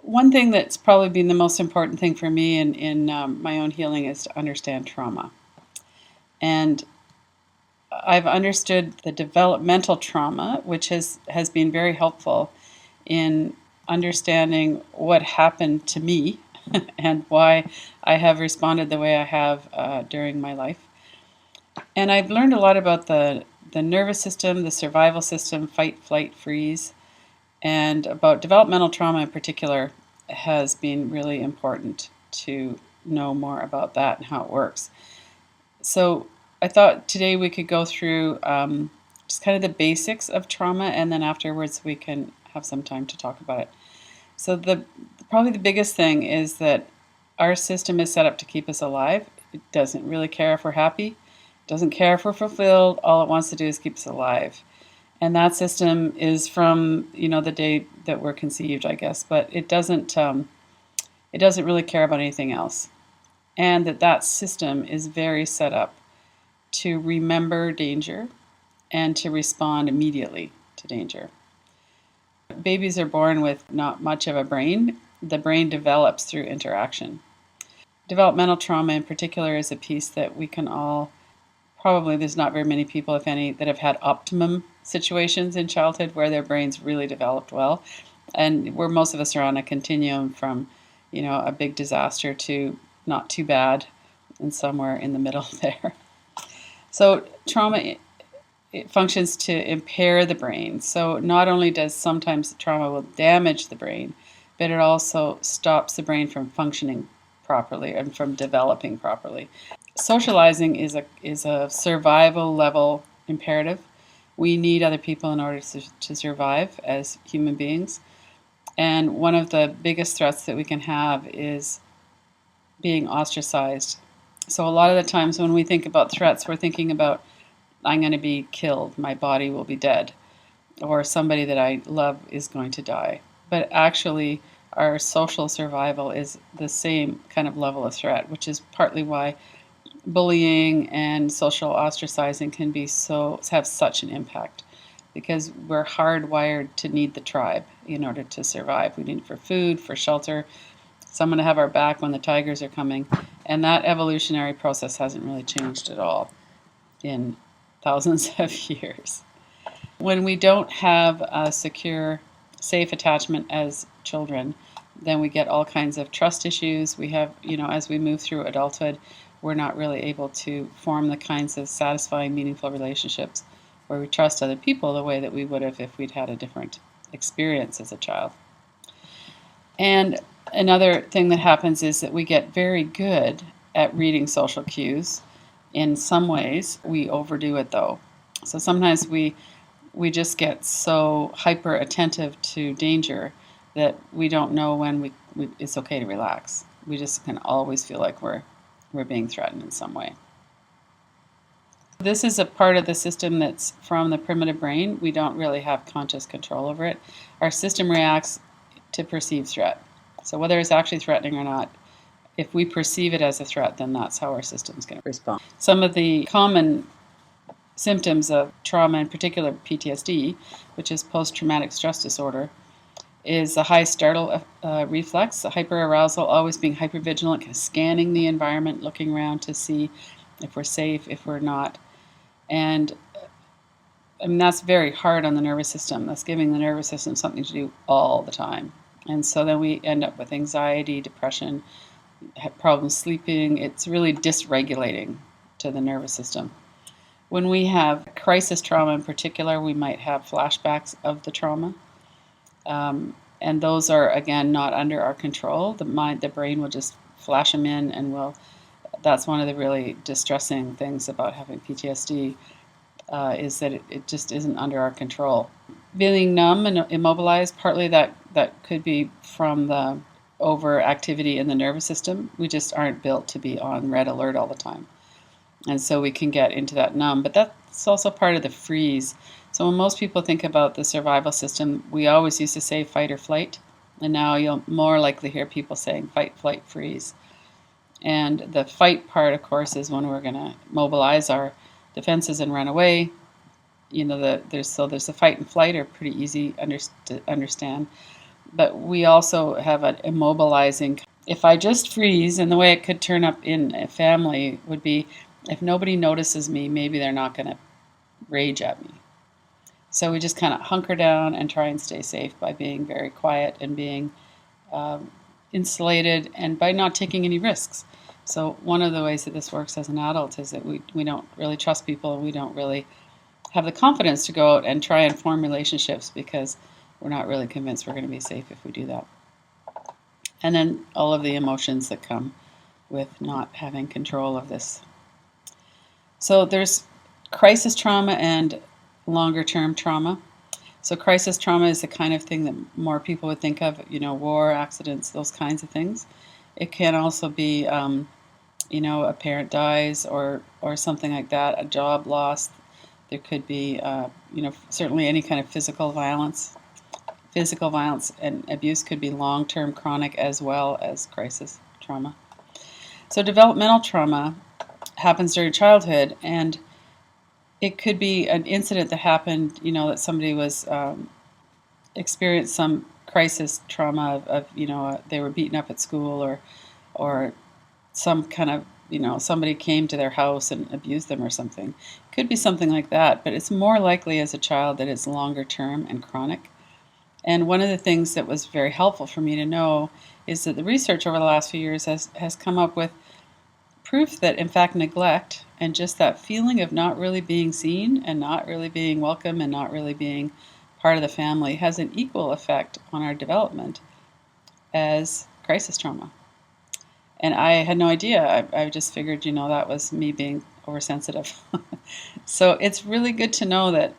One thing that's probably been the most important thing for me in my own healing is to understand trauma. And I've understood the developmental trauma, which has been very helpful in understanding what happened to me and why I have responded the way I have during my life. And I've learned a lot about the nervous system, the survival system, fight, flight, freeze, and about developmental trauma in particular has been really important to know more about that and how it works. So I thought today we could go through just kind of the basics of trauma, and then afterwards we can have some time to talk about it. So probably the biggest thing is that our system is set up to keep us alive. It doesn't really care if we're happy. It doesn't care if we're fulfilled. All it wants to do is keep us alive. And that system is from the day that we're conceived, I guess. But it doesn't really care about anything else. And that system is very set up to remember danger and to respond immediately to danger. Babies are born with not much of a brain. The brain develops through interaction. Developmental trauma in particular is a piece that we can all, probably there's not very many people, if any, that have had optimum situations in childhood where their brains really developed well. And where most of us are on a continuum from, a big disaster to not too bad and somewhere in the middle there. So trauma, it functions to impair the brain. So not only does sometimes trauma will damage the brain, but it also stops the brain from functioning properly and from developing properly. Socializing is a survival level imperative. We need other people in order to survive as human beings. And one of the biggest threats that we can have is being ostracized. So a lot of the times when we think about threats, we're thinking about, I'm going to be killed, my body will be dead, or somebody that I love is going to die. But actually, our social survival is the same kind of level of threat, which is partly why bullying and social ostracizing can have such an impact, because we're hardwired to need the tribe in order to survive. We need it for food, for shelter, someone to have our back when the tigers are coming. And that evolutionary process hasn't really changed at all in thousands of years. When we don't have a secure, safe attachment as children, then we get all kinds of trust issues. We have, as we move through adulthood, we're not really able to form the kinds of satisfying, meaningful relationships where we trust other people the way that we would have if we'd had a different experience as a child. And another thing that happens is that we get very good at reading social cues. In some ways, we overdo it though. So sometimes we just get so hyper attentive to danger that we don't know when it's okay to relax. We just can always feel like we're being threatened in some way. This is a part of the system that's from the primitive brain. We don't really have conscious control over it. Our system reacts to perceived threat. So whether it's actually threatening or not, if we perceive it as a threat, then that's how our system's going to respond. Some of the common symptoms of trauma, in particular PTSD, which is post-traumatic stress disorder, is a high startle reflex, a hyperarousal, always being hypervigilant, kind of scanning the environment, looking around to see if we're safe, if we're not. And that's very hard on the nervous system. That's giving the nervous system something to do all the time. And so then we end up with anxiety, depression, problems sleeping. It's really dysregulating to the nervous system. When we have crisis trauma in particular, we might have flashbacks of the trauma. And those are, again, not under our control. The brain will just flash them in, and that's one of the really distressing things about having PTSD, is that it just isn't under our control. Feeling numb and immobilized, partly that could be from the overactivity in the nervous system. We just aren't built to be on red alert all the time. And so we can get into that numb. But that's also part of the freeze. So when most people think about the survival system, we always used to say fight or flight. And now you'll more likely hear people saying fight, flight, freeze. And the fight part, of course, is when we're going to mobilize our defenses and run away. There's the fight and flight are pretty easy to understand. but we also have an immobilizing. If I just freeze, and the way it could turn up in a family would be if nobody notices me, maybe they're not going to rage at me. So we just kind of hunker down and try and stay safe by being very quiet and being insulated and by not taking any risks. So one of the ways that this works as an adult is that we don't really trust people, and we don't really have the confidence to go out and try and form relationships because we're not really convinced we're going to be safe if we do that. And then all of the emotions that come with not having control of this. So there's crisis trauma and longer term trauma. So crisis trauma is the kind of thing that more people would think of, war, accidents, those kinds of things. It can also be, a parent dies or something like that, a job loss. There could be, certainly any kind of physical violence. Physical violence and abuse could be long-term, chronic, as well as crisis trauma. So developmental trauma happens during childhood, and it could be an incident that happened, that somebody was experienced some crisis trauma of they were beaten up at school or some kind of, somebody came to their house and abused them or something. It could be something like that, but it's more likely as a child that it's longer term and chronic. And one of the things that was very helpful for me to know is that the research over the last few years has come up with proof that, in fact, neglect and just that feeling of not really being seen and not really being welcome and not really being part of the family has an equal effect on our development as crisis trauma. And I had no idea. I just figured, that was me being oversensitive. So it's really good to know that,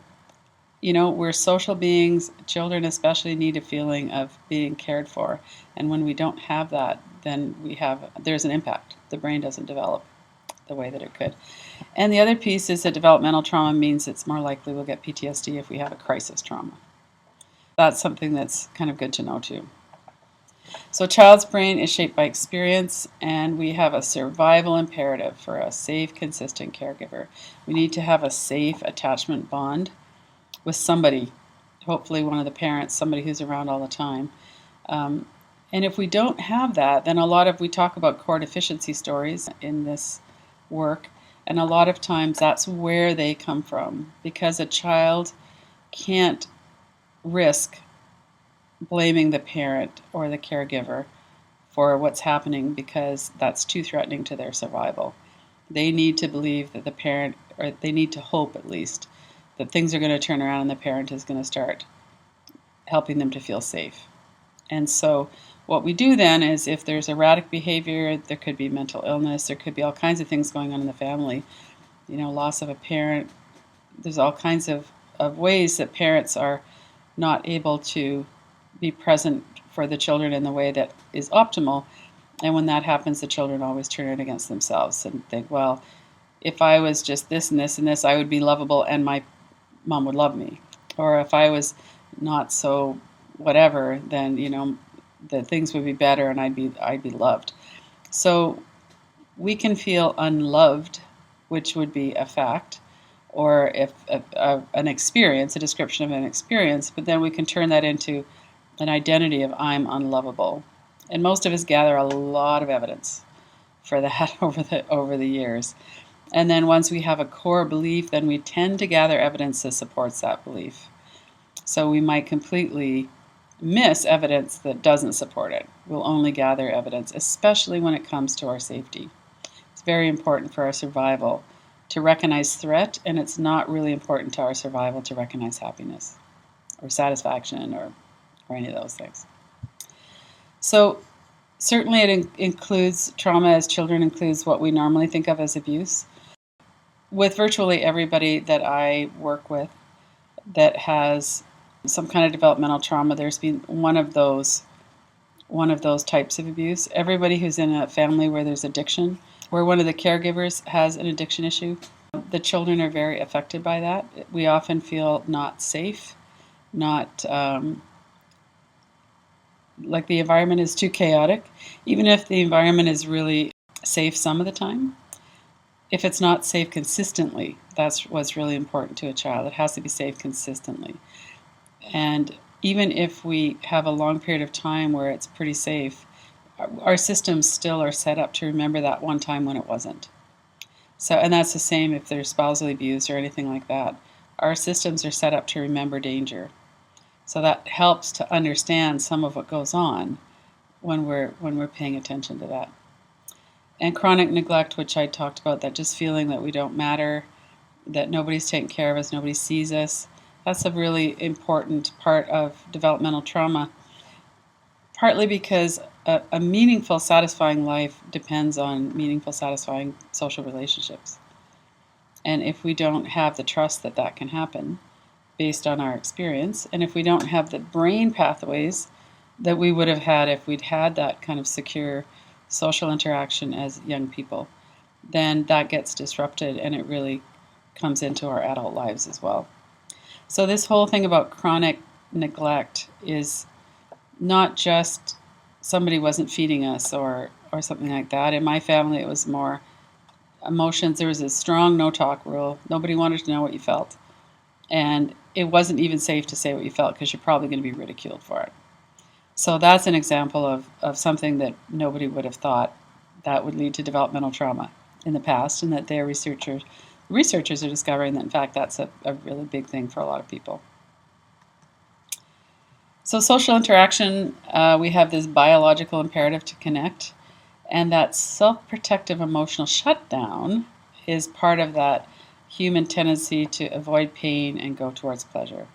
we're social beings. Children especially need a feeling of being cared for. And when we don't have that, then there's an impact. The brain doesn't develop the way that it could. And the other piece is that developmental trauma means it's more likely we'll get PTSD if we have a crisis trauma. That's something that's kind of good to know too. So a child's brain is shaped by experience, and we have a survival imperative for a safe, consistent caregiver. We need to have a safe attachment bond with somebody, hopefully one of the parents, somebody who's around all the time. And if we don't have that, then we talk about core deficiency stories in this work, and a lot of times that's where they come from, because a child can't risk blaming the parent or the caregiver for what's happening because that's too threatening to their survival. They need to believe that the parent, or they need to hope at least, that things are going to turn around and the parent is going to start helping them to feel safe. And so what we do then is, if there's erratic behavior, there could be mental illness, there could be all kinds of things going on in the family, loss of a parent. There's all kinds of ways that parents are not able to be present for the children in the way that is optimal. And when that happens, the children always turn it against themselves and think, well, if I was just this and this and this, I would be lovable and my mom would love me. Or if I was not so whatever, then, the things would be better and I'd be loved. So we can feel unloved, which would be a fact, or if an experience, a description of an experience, but then we can turn that into an identity of I'm unlovable. And most of us gather a lot of evidence for that over the years. And then once we have a core belief, then we tend to gather evidence that supports that belief. So we might completely miss evidence that doesn't support it. We'll only gather evidence, especially when it comes to our safety. It's very important for our survival to recognize threat, and it's not really important to our survival to recognize happiness or satisfaction or any of those things. So certainly it includes trauma as children, includes what we normally think of as abuse. With virtually everybody that I work with that has some kind of developmental trauma, there's been one of those types of abuse. Everybody who's in a family where there's addiction, where one of the caregivers has an addiction issue, the children are very affected by that. We often feel not safe, not like the environment is too chaotic. Even if the environment is really safe some of the time, if it's not safe consistently, that's what's really important to a child. It has to be safe consistently. And even if we have a long period of time where it's pretty safe, our systems still are set up to remember that one time when it wasn't. So, and that's the same if there's spousal abuse or anything like that. Our systems are set up to remember danger. So that helps to understand some of what goes on when we're paying attention to that. And chronic neglect, which I talked about, that just feeling that we don't matter, that nobody's taking care of us, nobody sees us, that's a really important part of developmental trauma. Partly because a meaningful, satisfying life depends on meaningful, satisfying social relationships. And if we don't have the trust that that can happen based on our experience, and if we don't have the brain pathways that we would have had if we'd had that kind of secure social interaction as young people, then that gets disrupted and it really comes into our adult lives as well. So this whole thing about chronic neglect is not just somebody wasn't feeding us or something like that. In my family, it was more emotions. There was a strong no talk rule. Nobody wanted to know what you felt. And it wasn't even safe to say what you felt because you're probably going to be ridiculed for it. So that's an example of something that nobody would have thought that would lead to developmental trauma in the past, and that their researchers are discovering that, in fact, that's a really big thing for a lot of people. So social interaction, we have this biological imperative to connect, and that self-protective emotional shutdown is part of that human tendency to avoid pain and go towards pleasure.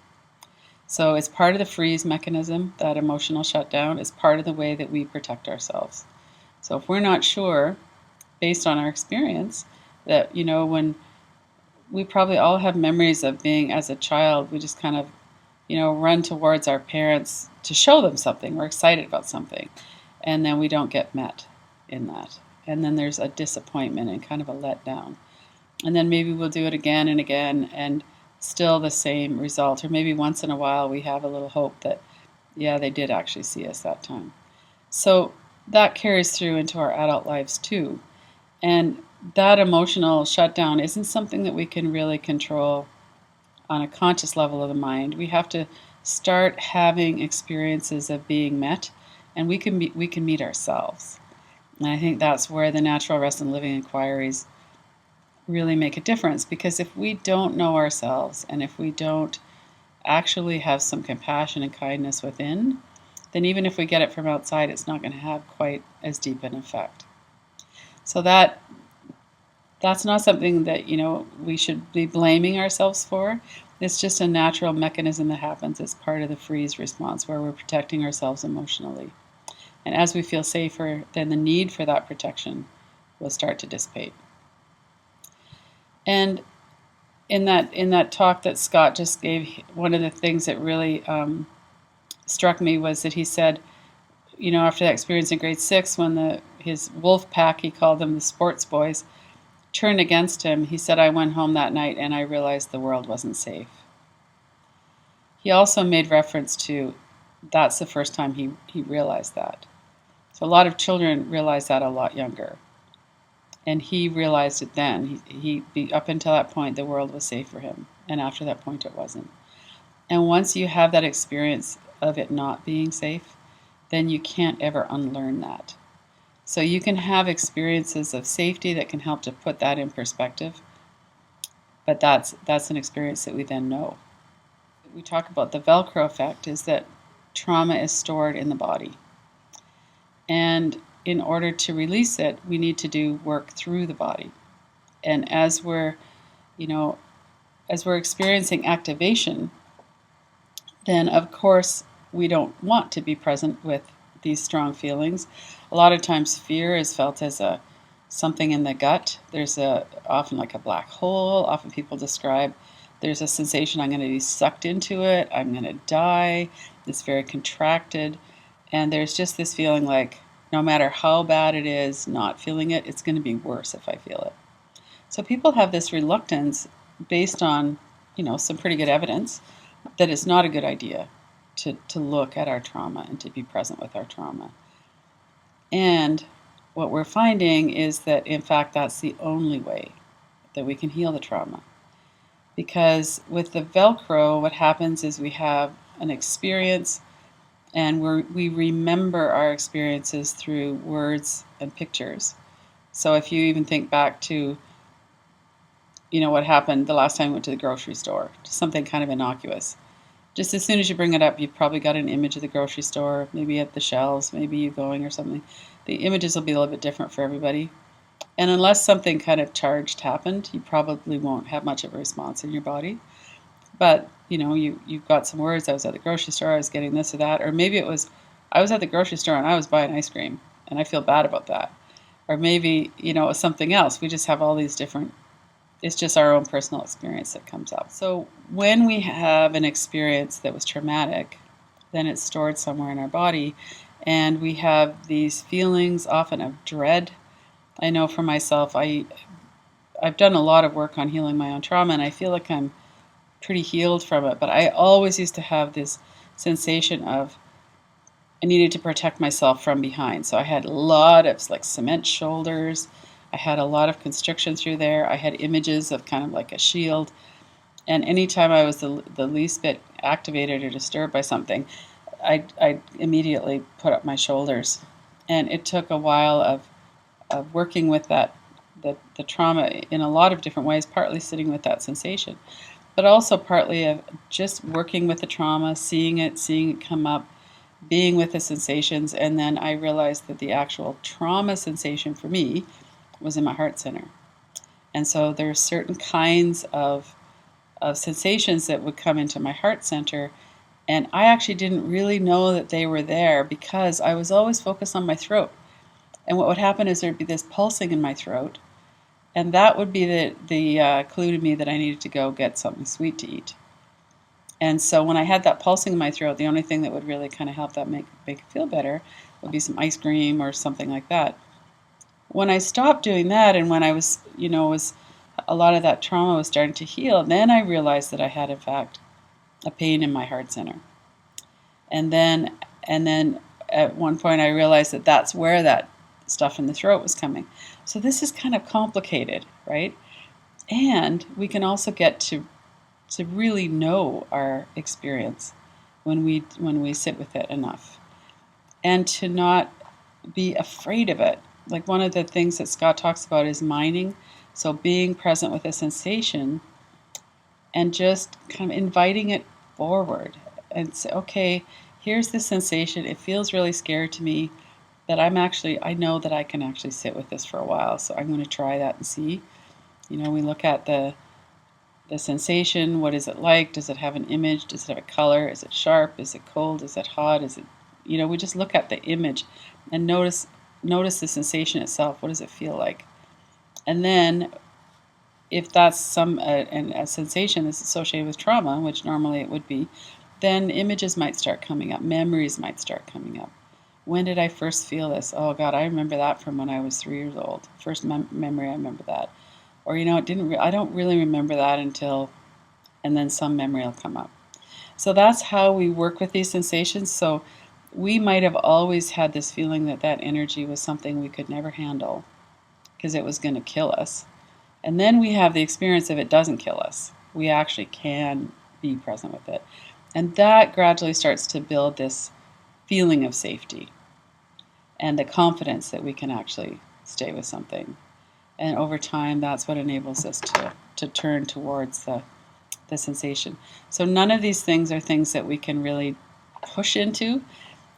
So it's part of the freeze mechanism, that emotional shutdown is part of the way that we protect ourselves. So if we're not sure, based on our experience, that, when we probably all have memories of being as a child, we just kind of, run towards our parents to show them something. We're excited about something. And then we don't get met in that. And then there's a disappointment and kind of a letdown. And then maybe we'll do it again and again and still the same result. Or maybe once in a while we have a little hope that, yeah, they did actually see us that time. So that carries through into our adult lives too. And that emotional shutdown isn't something that we can really control on a conscious level of the mind. We have to start having experiences of being met, and we can meet ourselves. And I think that's where the natural rest and living inquiries really make a difference, because if we don't know ourselves and if we don't actually have some compassion and kindness within, then even if we get it from outside, it's not going to have quite as deep an effect. So that's not something that we should be blaming ourselves for. It's just a natural mechanism that happens as part of the freeze response, where we're protecting ourselves emotionally. And as we feel safer, then the need for that protection will start to dissipate. And in that talk that Scott just gave, one of the things that really struck me was that he said, after that experience in grade 6, when his wolf pack, he called them the sports boys, turned against him, he said, I went home that night and I realized the world wasn't safe. He also made reference to that's the first time he realized that. So a lot of children realize that a lot younger. And he realized it then. He up until that point, the world was safe for him. And after that point, it wasn't. And once you have that experience of it not being safe, then you can't ever unlearn that. So you can have experiences of safety that can help to put that in perspective. But that's an experience that we then know. We talk about the Velcro effect, is that trauma is stored in the body. And in order to release it, we need to do work through the body. And as we're experiencing activation, then of course we don't want to be present with these strong feelings. A lot of times fear is felt as something in the gut. There's often like a black hole. Often people describe there's a sensation, I'm going to be sucked into it, I'm going to die. It's very contracted. And there's just this feeling like no matter how bad it is, not feeling it, it's going to be worse if I feel it. So people have this reluctance based on, some pretty good evidence that it's not a good idea to look at our trauma and to be present with our trauma. And what we're finding is that, in fact, that's the only way that we can heal the trauma. Because with the Velcro, what happens is we have an experience, and we remember our experiences through words and pictures. So if you even think back to, what happened the last time you went to the grocery store, just something kind of innocuous. Just as soon as you bring it up, you've probably got an image of the grocery store, maybe at the shelves, maybe you going or something. The images will be a little bit different for everybody. And unless something kind of charged happened, you probably won't have much of a response in your body. But, you've got some words. I was at the grocery store, I was getting this or that. Or maybe it was, I was at the grocery store and I was buying ice cream, and I feel bad about that. Or maybe, it was something else. We just have all these different, it's just our own personal experience that comes up. So when we have an experience that was traumatic, then it's stored somewhere in our body, and we have these feelings often of dread. I know for myself, I've done a lot of work on healing my own trauma, and I feel like I'm pretty healed from it, but I always used to have this sensation of I needed to protect myself from behind. So I had a lot of like cement shoulders. I had a lot of constriction through there. I had images of kind of like a shield. And anytime I was the least bit activated or disturbed by something, I immediately put up my shoulders. And it took a while of working with that, the trauma in a lot of different ways, partly sitting with that sensation, but also partly of just working with the trauma, seeing it come up, being with the sensations. And then I realized that the actual trauma sensation for me was in my heart center. And so there's certain kinds of sensations that would come into my heart center, and I actually didn't really know that they were there because I was always focused on my throat. And what would happen is there'd be this pulsing in my throat, and that would be the clue to me that I needed to go get something sweet to eat. And so when I had that pulsing in my throat, the only thing that would really kind of help that make it feel better would be some ice cream or something like that. When I stopped doing that, and when I was, a lot of that trauma was starting to heal, then I realized that I had, in fact, a pain in my heart center. And then at one point I realized that that's where that stuff in the throat was coming. So this is kind of complicated, right? And we can also get to really know our experience when we sit with it enough, and to not be afraid of it. Like one of the things that Scott talks about is mining. So being present with a sensation and just kind of inviting it forward and say, okay, here's the sensation. It feels really scary to me, but I know that I can actually sit with this for a while. So I'm going to try that and see. We look at the sensation. What is it like? Does it have an image? Does it have a color? Is it sharp? Is it cold? Is it hot? Is it, we just look at the image and notice the sensation itself. What does it feel like? And then if that's a sensation that's associated with trauma, which normally it would be, then images might start coming up. Memories might start coming up. When did I first feel this? Oh God, I remember that from when I was 3 years old. First memory, I remember that. Or, I don't really remember that until, and then some memory will come up. So that's how we work with these sensations. So we might have always had this feeling that energy was something we could never handle because it was going to kill us. And then we have the experience of it doesn't kill us. We actually can be present with it. And that gradually starts to build this feeling of safety and the confidence that we can actually stay with something. And over time, that's what enables us to turn towards the sensation. So none of these things are things that we can really push into.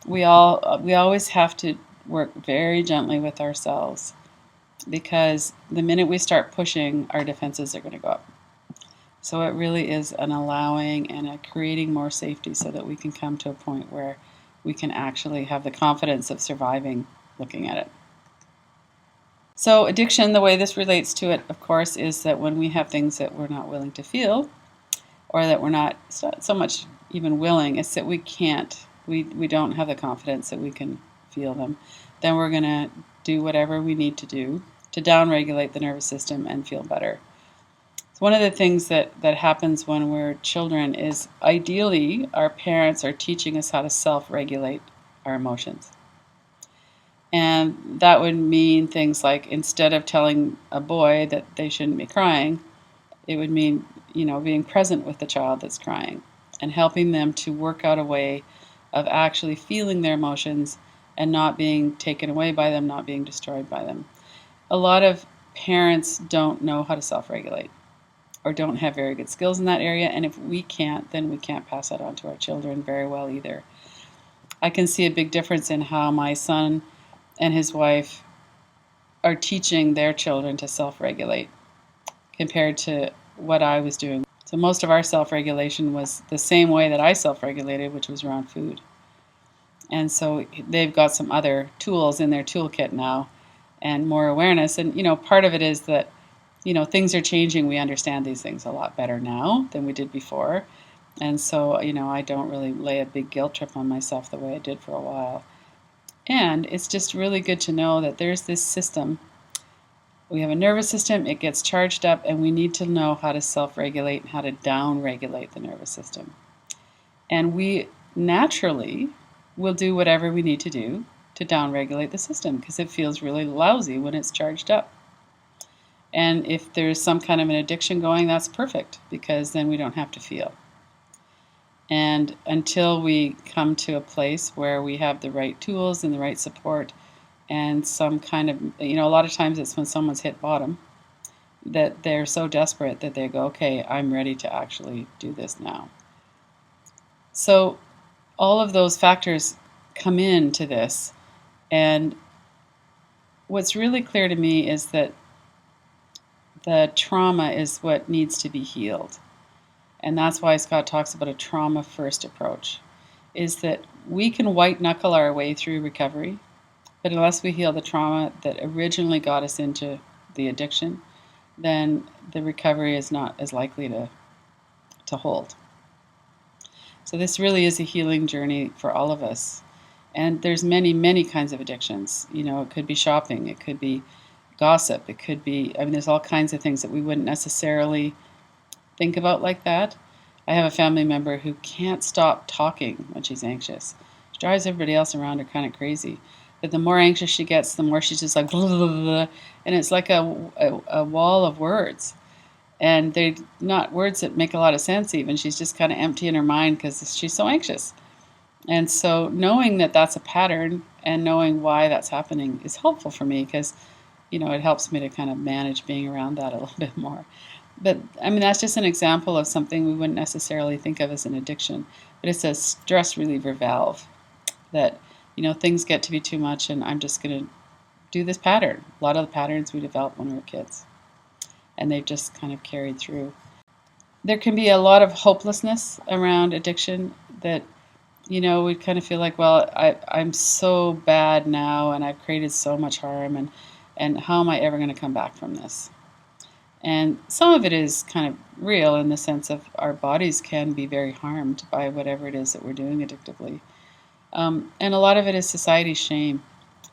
We always have to work very gently with ourselves, because the minute we start pushing, our defenses are going to go up. So it really is an allowing and a creating more safety so that we can come to a point where we can actually have the confidence of surviving looking at it. So addiction, the way this relates to it, of course, is that when we have things that we're not willing to feel, or that we're not so much even willing, it's that we can't, we don't have the confidence that we can feel them, then we're going to do whatever we need to do to downregulate the nervous system and feel better. So one of the things that happens when we're children is ideally our parents are teaching us how to self-regulate our emotions. And that would mean things like, instead of telling a boy that they shouldn't be crying, it would mean, being present with the child that's crying. and helping them to work out a way of actually feeling their emotions and not being taken away by them, not being destroyed by them. A lot of parents don't know how to self-regulate or don't have very good skills in that area, and if we can't, then we can't pass that on to our children very well either. I can see a big difference in how my son and his wife are teaching their children to self-regulate compared to what I was doing. So most of our self-regulation was the same way that I self-regulated, which was around food. And so they've got some other tools in their toolkit now and more awareness. And, part of it is that, things are changing. We understand these things a lot better now than we did before. And so, I don't really lay a big guilt trip on myself the way I did for a while. And it's just really good to know that there's this system. We have a nervous system, it gets charged up, and we need to know how to self-regulate and how to down-regulate the nervous system. And we naturally will do whatever we need to do to down-regulate the system because it feels really lousy when it's charged up. And if there's some kind of an addiction going, that's perfect because then we don't have to feel. And until we come to a place where we have the right tools and the right support and some kind of, a lot of times it's when someone's hit bottom that they're so desperate that they go, okay, I'm ready to actually do this now. So all of those factors come into this. And what's really clear to me is that the trauma is what needs to be healed. And that's why Scott talks about a trauma-first approach, is that we can white-knuckle our way through recovery, but unless we heal the trauma that originally got us into the addiction, then the recovery is not as likely to hold. So this really is a healing journey for all of us. And there's many, many kinds of addictions. It could be shopping, it could be gossip, it could be, there's all kinds of things that we wouldn't necessarily think about like that. I have a family member who can't stop talking when she's anxious. She drives everybody else around her kind of crazy. But the more anxious she gets, the more she's just like, blah, blah, blah, and it's like a wall of words. And they're not words that make a lot of sense even. She's just kind of empty in her mind because she's so anxious. And so knowing that that's a pattern and knowing why that's happening is helpful for me because, it helps me to kind of manage being around that a little bit more. But, that's just an example of something we wouldn't necessarily think of as an addiction. But it's a stress reliever valve that, things get to be too much and I'm just going to do this pattern. A lot of the patterns we developed when we were kids. And they've just kind of carried through. There can be a lot of hopelessness around addiction that, we kind of feel like, well, I'm so bad now and I've created so much harm and how am I ever going to come back from this? And some of it is kind of real in the sense of our bodies can be very harmed by whatever it is that we're doing addictively. And a lot of it is society's shame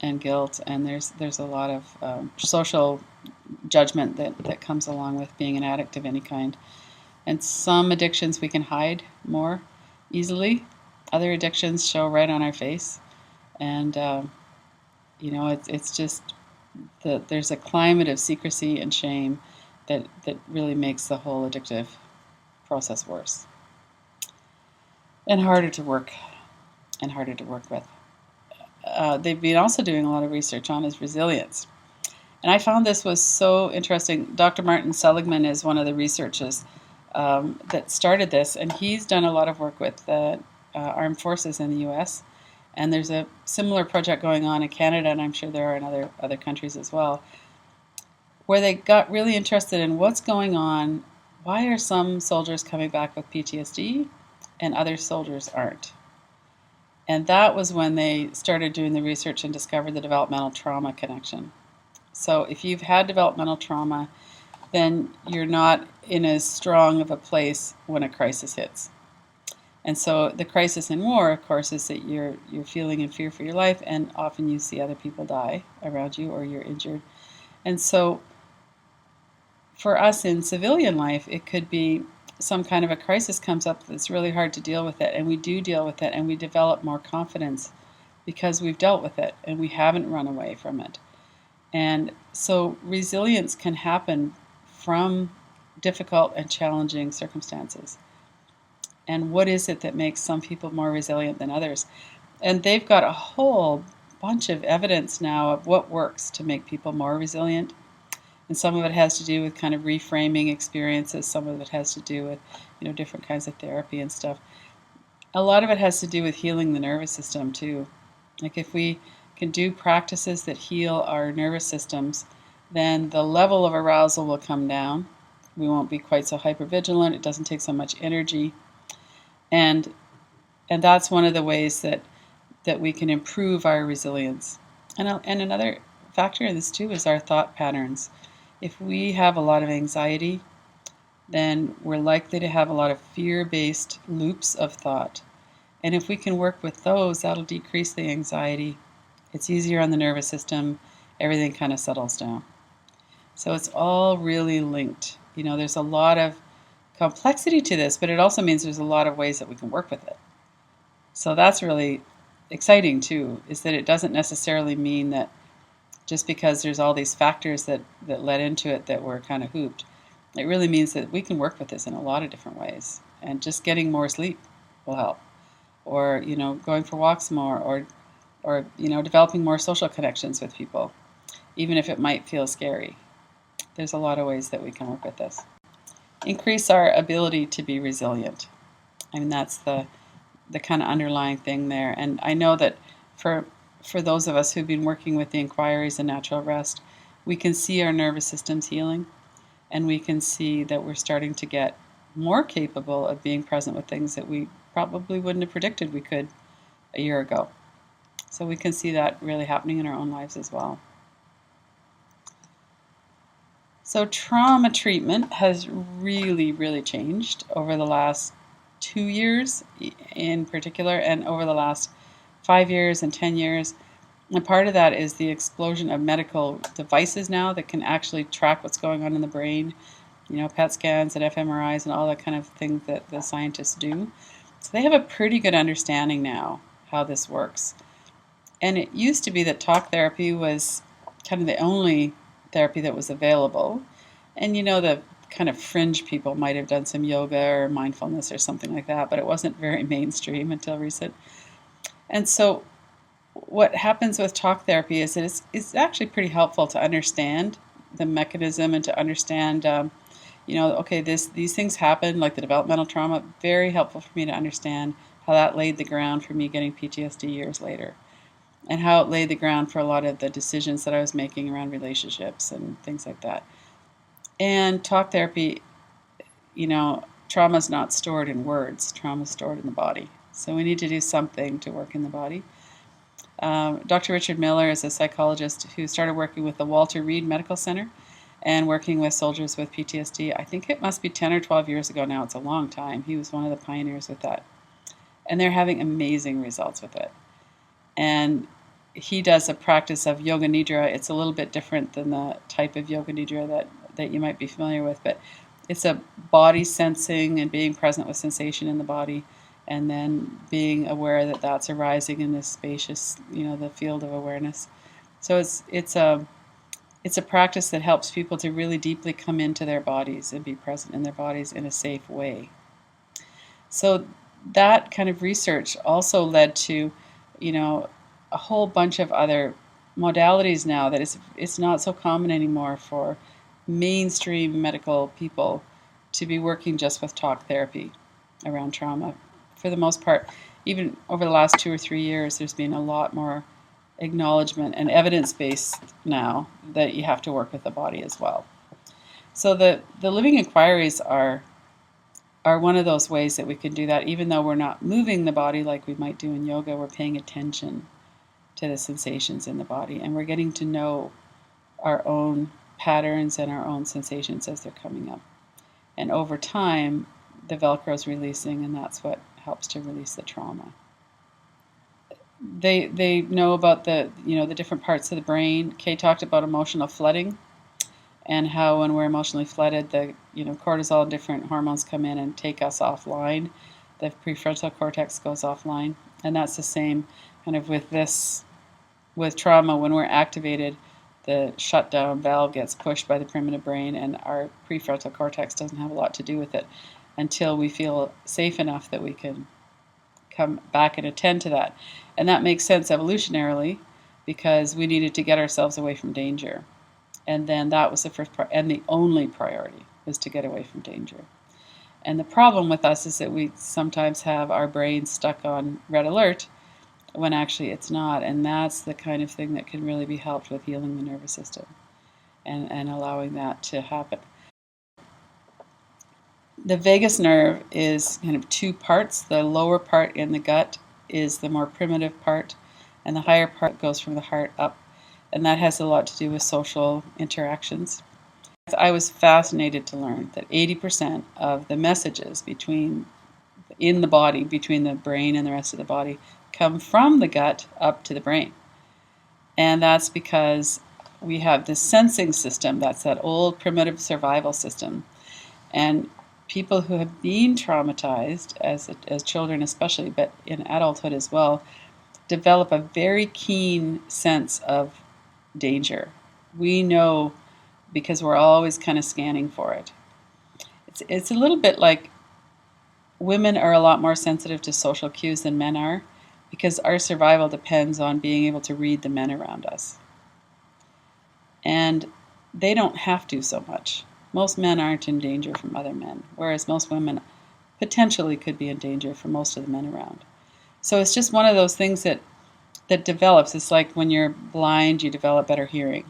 and guilt, and there's a lot of social judgment that comes along with being an addict of any kind. And some addictions we can hide more easily. Other addictions show right on our face. And, it's just that there's a climate of secrecy and shame that really makes the whole addictive process worse. And harder to work with. They've been also doing a lot of research on is resilience. And I found this was so interesting. Dr. Martin Seligman is one of the researchers that started this, and he's done a lot of work with the armed forces in the U.S., and there's a similar project going on in Canada, and I'm sure there are in other countries as well, where they got really interested in what's going on. Why are some soldiers coming back with PTSD and other soldiers aren't? And that was when they started doing the research and discovered the developmental trauma connection. So if you've had developmental trauma, then you're not in as strong of a place when a crisis hits. And so the crisis in war, of course, is that you're feeling in fear for your life, and often you see other people die around you or you're injured. And so for us in civilian life, it could be some kind of a crisis comes up that's really hard to deal with it, and we do deal with it, and we develop more confidence because we've dealt with it and we haven't run away from it. And so resilience can happen from difficult and challenging circumstances. and what is it that makes some people more resilient than others. And they've got a whole bunch of evidence now of what works to make people more resilient. And some of it has to do with kind of reframing experiences. Some of it has to do with, different kinds of therapy and stuff. A lot of it has to do with healing the nervous system too. Like if we can do practices that heal our nervous systems, then the level of arousal will come down. We won't be quite so hypervigilant. It doesn't take so much energy. And that's one of the ways that we can improve our resilience. And another factor in this too is our thought patterns. If we have a lot of anxiety, then we're likely to have a lot of fear-based loops of thought. And if we can work with those, that'll decrease the anxiety. It's easier on the nervous system. Everything kind of settles down. So it's all really linked. There's a lot of complexity to this, but it also means there's a lot of ways that we can work with it. So that's really exciting too, is that it doesn't necessarily mean that just because there's all these factors that led into it that we're kind of hooped. It really means that we can work with this in a lot of different ways. And just getting more sleep will help. Or, going for walks more, or developing more social connections with people, even if it might feel scary. There's a lot of ways that we can work with this. Increase our ability to be resilient. I mean, that's the kind of underlying thing there. And I know that for those of us who've been working with the inquiries and natural rest, we can see our nervous systems healing, and we can see that we're starting to get more capable of being present with things that we probably wouldn't have predicted we could a year ago. So we can see that really happening in our own lives as well. So trauma treatment has really, really changed over the last 2 years in particular, and over the last 5 years and 10 years. And part of that is the explosion of medical devices now that can actually track what's going on in the brain, PET scans and fMRIs and all that kind of thing that the scientists do. So they have a pretty good understanding now how this works. And it used to be that talk therapy was kind of the only therapy that was available. And the kind of fringe people might have done some yoga or mindfulness or something like that, but it wasn't very mainstream until recent. And so what happens with talk therapy is that it's actually pretty helpful to understand the mechanism and to understand, okay, these things happen, like the developmental trauma. Very helpful for me to understand how that laid the ground for me getting PTSD years later, and how it laid the ground for a lot of the decisions that I was making around relationships and things like that. And talk therapy, trauma is not stored in words. Trauma is stored in the body. So we need to do something to work in the body. Dr. Richard Miller is a psychologist who started working with the Walter Reed Medical Center and working with soldiers with PTSD. I think it must be 10 or 12 years ago now. It's a long time. He was one of the pioneers with that. And they're having amazing results with it. And he does a practice of yoga nidra. It's a little bit different than the type of yoga nidra that you might be familiar with, but it's a body sensing and being present with sensation in the body, and then being aware that that's arising in this spacious, the field of awareness. So it's a practice that helps people to really deeply come into their bodies and be present in their bodies in a safe way. So that kind of research also led to, a whole bunch of other modalities now that it's not so common anymore for mainstream medical people to be working just with talk therapy around trauma. For the most part, even over the last 2 or 3 years, there's been a lot more acknowledgement and evidence-based now that you have to work with the body as well. So the living inquiries are one of those ways that we can do that. Even though we're not moving the body like we might do in yoga, we're paying attention to the sensations in the body, and we're getting to know our own patterns and our own sensations as they're coming up. And over time, the Velcro is releasing, and that's what helps to release the trauma. They know about the different parts of the brain. Kay talked about emotional flooding, and how when we're emotionally flooded, the cortisol and different hormones come in and take us offline. The prefrontal cortex goes offline, and that's the same kind of with trauma. When we're activated, the shutdown valve gets pushed by the primitive brain, and our prefrontal cortex doesn't have a lot to do with it. until we feel safe enough that we can come back and attend to that. And that makes sense evolutionarily because we needed to get ourselves away from danger. And then that was the first and the only priority was to get away from danger. And the problem with us is that we sometimes have our brains stuck on red alert when actually it's not. And that's the kind of thing that can really be helped with healing the nervous system and allowing that to happen. The vagus nerve is kind of two parts. The lower part in the gut is the more primitive part, and the higher part goes from the heart up. And that has a lot to do with social interactions. I was fascinated to learn that 80% of the messages in the body, between the brain and the rest of the body, come from the gut up to the brain. And that's because we have this sensing system, that's that old primitive survival system. And people who have been traumatized as children especially, but in adulthood as well, develop a very keen sense of danger. We know because we're always kind of scanning for it. It's a little bit like women are a lot more sensitive to social cues than men are because our survival depends on being able to read the men around us. And they don't have to so much. Most men aren't in danger from other men, whereas most women potentially could be in danger from most of the men around. So it's just one of those things that develops. It's like when you're blind, you develop better hearing.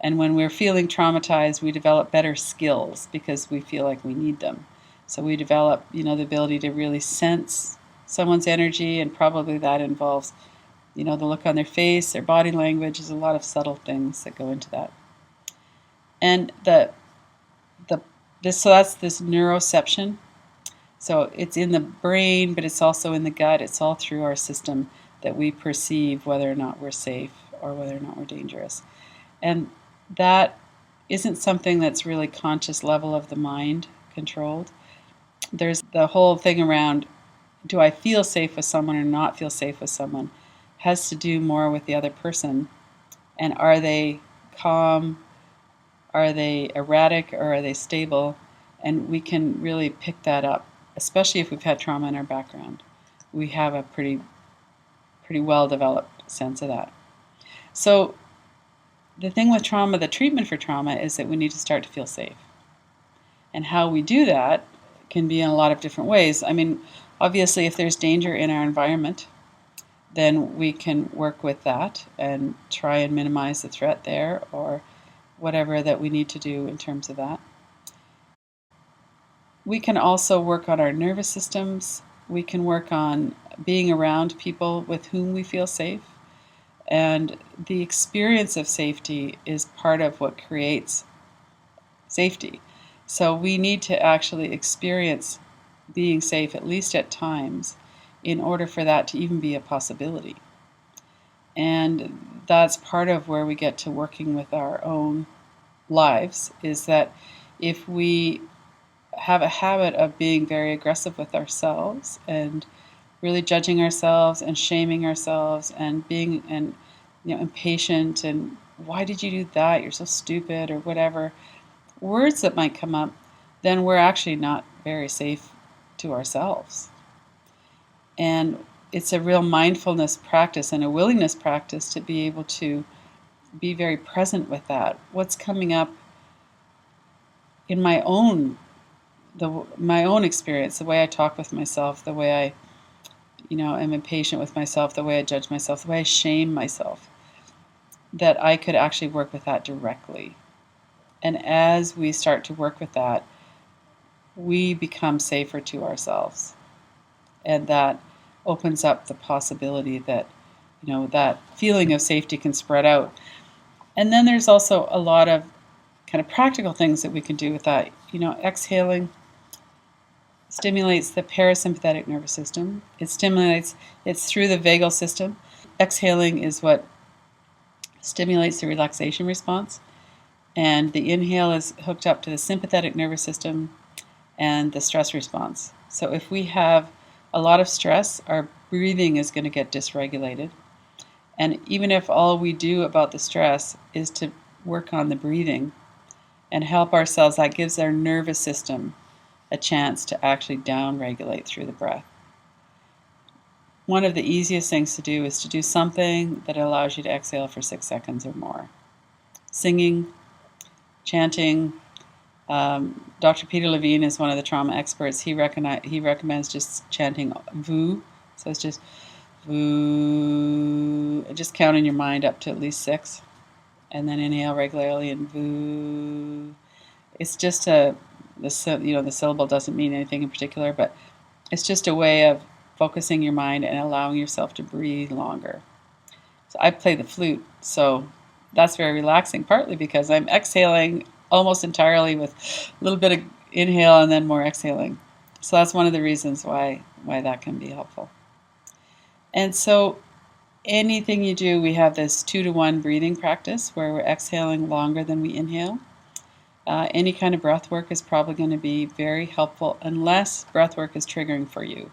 And when we're feeling traumatized, we develop better skills because we feel like we need them. So we develop, the ability to really sense someone's energy, and probably that involves, the look on their face, their body language. There's a lot of subtle things that go into that. And so that's this neuroception. So it's in the brain, but it's also in the gut. It's all through our system that we perceive whether or not we're safe or whether or not we're dangerous. And that isn't something that's really conscious level of the mind controlled. There's the whole thing around, do I feel safe with someone or not feel safe with someone, has to do more with the other person. And are they calm? Are they erratic, or are they stable? And we can really pick that up, especially if we've had trauma in our background. We have a pretty well-developed sense of that. So the thing with trauma, the treatment for trauma, is that we need to start to feel safe. And how we do that can be in a lot of different ways. I mean, obviously, if there's danger in our environment, then we can work with that and try and minimize the threat there, or whatever that we need to do in terms of that. We can also work on our nervous systems. We can work on being around people with whom we feel safe. And the experience of safety is part of what creates safety. So we need to actually experience being safe, at least at times, in order for that to even be a possibility. And that's part of where we get to working with our own lives, is that if we have a habit of being very aggressive with ourselves and really judging ourselves and shaming ourselves and being impatient and why did you do that? You're so stupid, or whatever words that might come up, then we're actually not very safe to ourselves. And it's a real mindfulness practice and a willingness practice to be able to be very present with that. What's coming up in my own experience, the way I talk with myself, the way I am impatient with myself, the way I judge myself, the way I shame myself, that I could actually work with that directly. And as we start to work with that, we become safer to ourselves. And that opens up the possibility that, that feeling of safety can spread out. And then there's also a lot of kind of practical things that we can do with that. Exhaling stimulates the parasympathetic nervous system. It's through the vagal system. Exhaling is what stimulates the relaxation response. And the inhale is hooked up to the sympathetic nervous system and the stress response. So if we have a lot of stress, our breathing is going to get dysregulated. And even if all we do about the stress is to work on the breathing and help ourselves, that gives our nervous system a chance to actually down-regulate through the breath. One of the easiest things to do is to do something that allows you to exhale for 6 seconds or more. Singing, chanting. Dr. Peter Levine is one of the trauma experts. He recommends just chanting VU. So it's just VU. Just count in your mind up to at least 6. And then inhale regularly and VU. It's just the syllable doesn't mean anything in particular, but it's just a way of focusing your mind and allowing yourself to breathe longer. So I play the flute, so that's very relaxing, partly because I'm exhaling almost entirely with a little bit of inhale and then more exhaling. So that's one of the reasons why that can be helpful. And so anything you do, we have this 2-to-1 breathing practice where we're exhaling longer than we inhale. Any kind of breath work is probably going to be very helpful unless breath work is triggering for you.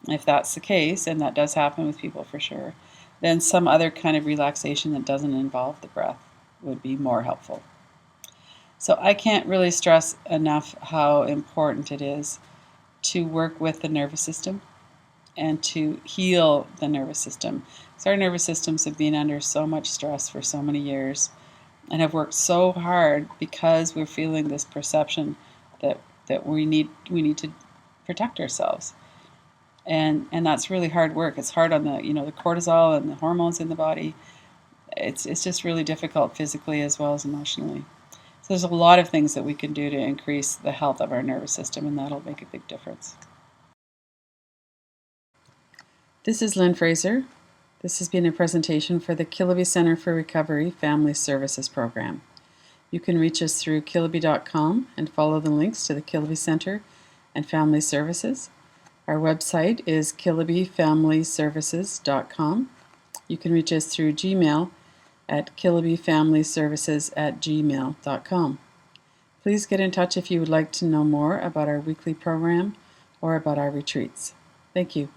If that's the case, and that does happen with people for sure, then some other kind of relaxation that doesn't involve the breath would be more helpful. So I can't really stress enough how important it is to work with the nervous system and to heal the nervous system. So our nervous systems have been under so much stress for so many years and have worked so hard because we're feeling this perception that we need to protect ourselves. And that's really hard work. It's hard on the the cortisol and the hormones in the body. It's just really difficult physically as well as emotionally. So there's a lot of things that we can do to increase the health of our nervous system, and that'll make a big difference. This is Lynn Fraser. This has been a presentation for the Kiloby Center for Recovery Family Services Program. You can reach us through kiloby.com and follow the links to the Kiloby Center and Family Services. Our website is kilobyfamilyservices.com. You can reach us through Gmail at kilobyfamilyservices@gmail.com. Please get in touch if you would like to know more about our weekly program or about our retreats. Thank you.